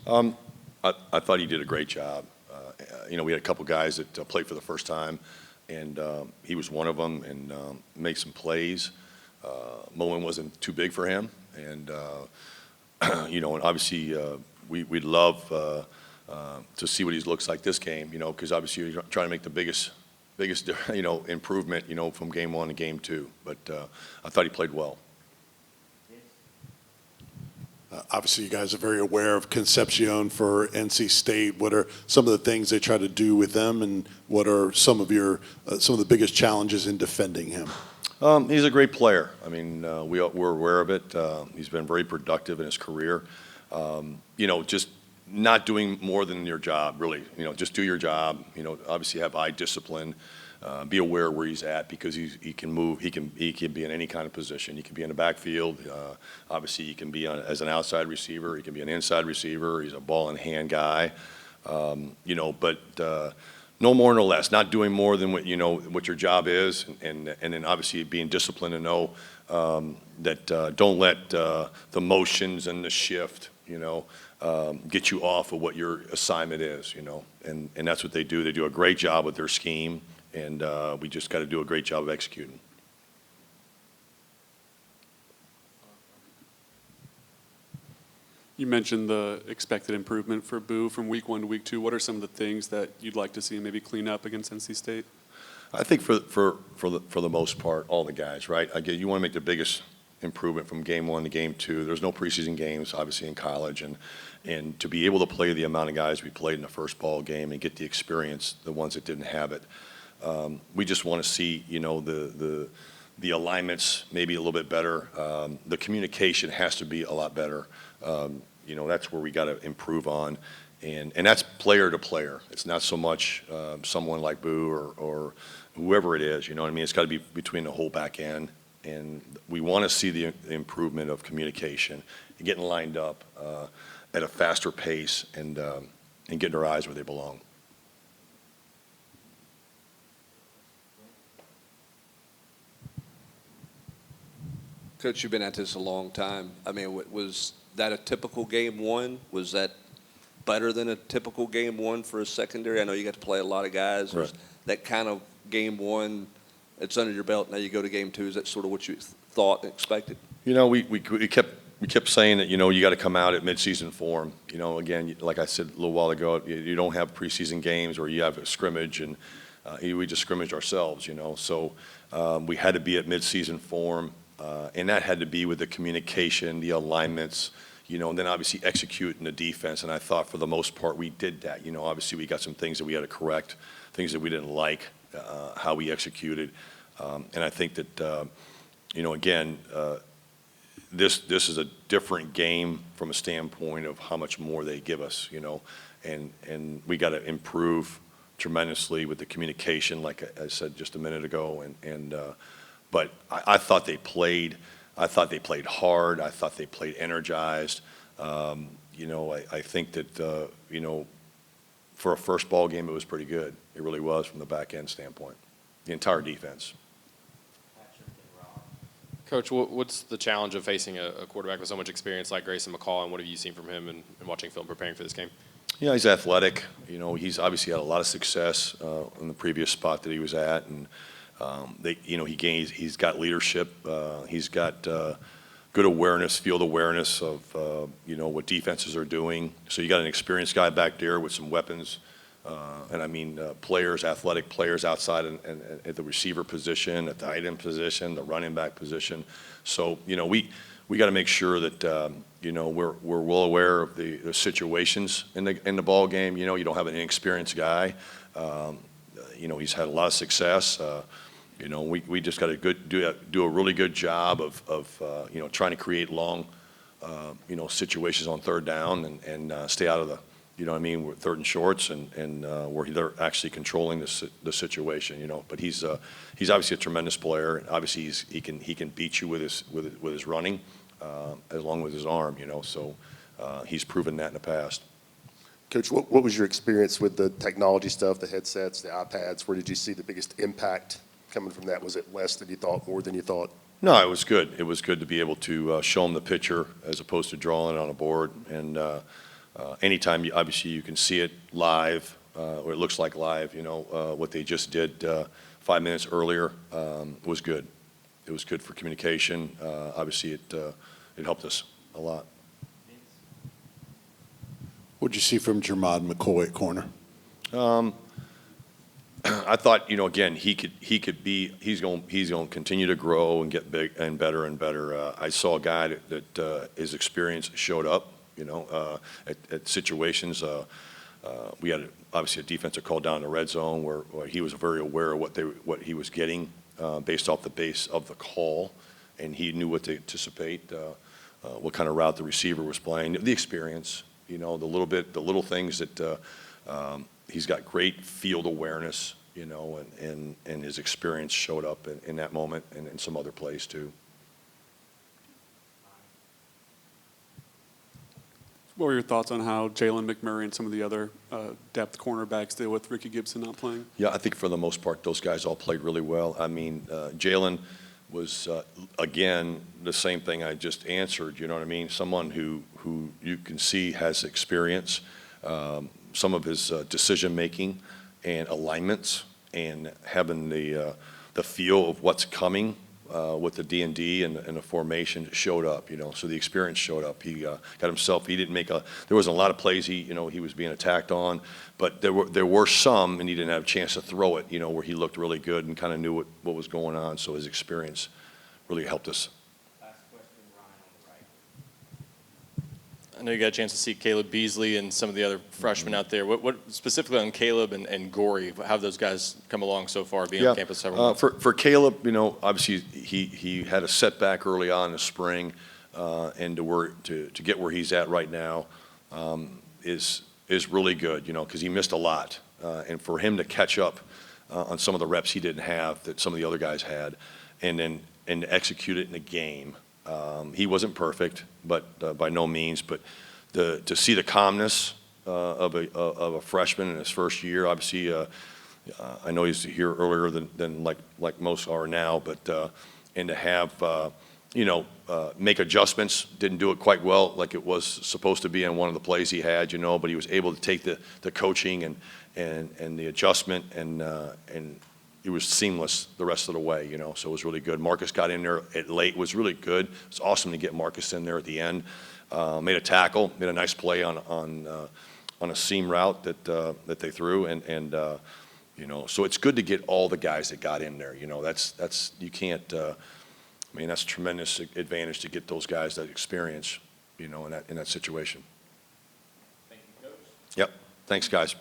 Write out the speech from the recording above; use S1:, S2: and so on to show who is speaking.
S1: I thought he did a great job. We had a couple guys that played for the first time, and he was one of them, and made some plays. Mowing wasn't too big for him, and and obviously we'd love to see what he looks like this game, because obviously you're trying to make the biggest improvement, from game one to game two. But I thought he played well.
S2: Obviously, you guys are very aware of Concepcion for NC State. What are some of the things they try to do with them, and what are some of the biggest challenges in defending him?
S1: He's a great player. I mean, we're aware of it. He's been very productive in his career. Just not doing more than your job, really. Just do your job. Obviously have eye discipline. Be aware where he's at, because he can move. He can be in any kind of position. He can be in the backfield. Obviously, he can be as an outside receiver. He can be an inside receiver. He's a ball in hand guy. But no more, no less. Not doing more than what your job is, and then obviously being disciplined to know that don't let the motions and the shift get you off of what your assignment is. And that's what they do. They do a great job with their scheme. And we just got to do a great job of executing.
S3: You mentioned the expected improvement for Boo from week 1 to week 2. What are some of the things that you'd like to see maybe clean up against NC State?
S1: I think for the most part, all the guys, right? Again, you want to make the biggest improvement from game 1 to game 2. There's no preseason games, obviously, in college, and to be able to play the amount of guys we played in the first ball game and get the experience, the ones that didn't have it. We just want to see, the alignments maybe a little bit better. The communication has to be a lot better. That's where we got to improve on, and that's player to player. It's not so much someone like Boo or whoever it is. You know what I mean? It's got to be between the whole back end, and we want to see the improvement of communication and getting lined up at a faster pace and getting our eyes where they belong.
S4: Coach, you've been at this a long time. I mean, was that a typical game one? Was that better than a typical game one for a secondary? I know you got to play a lot of guys.
S1: Right.
S4: Was that kind of game one, it's under your belt, now you go to game two? Is that sort of what you thought and expected?
S1: We kept saying that, you got to come out at midseason form. Again, like I said a little while ago, you don't have preseason games or you have a scrimmage, and we just scrimmaged ourselves, So we had to be at midseason form. And that had to be with the communication, the alignments, and then obviously executing the defense. And I thought for the most part we did that. Obviously we got some things that we had to correct, things that we didn't like, how we executed. And I think that, again, this is a different game from a standpoint of how much more they give us, and we got to improve tremendously with the communication, like I said just a minute ago, but I thought they played. I thought they played hard. I thought they played energized. I think that for a first ball game, it was pretty good. It really was from the back end standpoint. The entire defense.
S5: Coach, what's the challenge of facing a quarterback with so much experience like Grayson McCall, and what have you seen from him and watching film preparing for this game?
S1: Yeah, he's athletic. He's obviously had a lot of success in the previous spot that he was at, and he's got leadership. He's got good awareness, field awareness of what defenses are doing. So you got an experienced guy back there with some weapons, and I mean players, athletic players outside and at the receiver position, at the tight end position, the running back position. So we got to make sure that we're well aware of the situations in the ball game. You don't have an inexperienced guy. He's had a lot of success. We just got to do a really good job of trying to create long situations on third down and stay out of the with third and shorts and where they're actually controlling the situation. But he's obviously a tremendous player. And obviously he can beat you with his running along with his arm. So he's proven that in the past.
S6: Coach, what was your experience with the technology stuff, the headsets, the iPads? Where did you see the biggest impact coming from that? Was it less than you thought, more than you thought?
S1: No, it was good. It was good to be able to show them the picture as opposed to drawing it on a board. And anytime, obviously, you can see it live, or it looks like live, what they just did 5 minutes earlier was good. It was good for communication. Obviously, it helped us a lot.
S2: What'd you see from Jermod McCoy at corner?
S1: I thought, again, he's going to continue to grow and get big and better and better. I saw a guy that his experience showed up, at situations. We had obviously a defensive call down in the red zone where he was very aware of what he was getting based off the base of the call, and he knew what to anticipate, what kind of route the receiver was playing, the experience, the little things that. He's got great field awareness, and his experience showed up in that moment and in some other plays too.
S3: What were your thoughts on how Jalen McMurray and some of the other depth cornerbacks deal with Ricky Gibson not playing?
S1: Yeah, I think for the most part, those guys all played really well. I mean, Jalen was, again, the same thing I just answered, you know what I mean? Someone who you can see has experience. Some of his decision-making and alignments and having the feel of what's coming with the D&D and the formation showed up, so the experience showed up. He got himself, there wasn't a lot of plays he was being attacked on, but there were some, and he didn't have a chance to throw it, where he looked really good and kind of knew what was going on, so his experience really helped us.
S7: I know you got a chance to see Caleb Beasley and some of the other freshmen out there. What specifically on Caleb and Gorey, how have those guys come along so far, being on campus several months?
S1: For Caleb, obviously he had a setback early on in the spring, and to get where he's at right now is really good, because he missed a lot, and for him to catch up on some of the reps he didn't have that some of the other guys had, and execute it in a game. He wasn't perfect, but by no means. But to see the calmness of a freshman in his first year, obviously, I know he's here earlier than like most are now. But and to have make adjustments, didn't do it quite well like it was supposed to be in one of the plays he had, But he was able to take the coaching and the adjustment and it was seamless the rest of the way, so it was really good. Marcus got in there at late, was really good. It's awesome to get Marcus in there at the end. Made a tackle, made a nice play on a seam route that they threw, and so it's good to get all the guys that got in there. That's you can't. That's a tremendous advantage to get those guys that experience, in that situation.
S7: Thank you, Coach.
S1: Yep. Thanks, guys.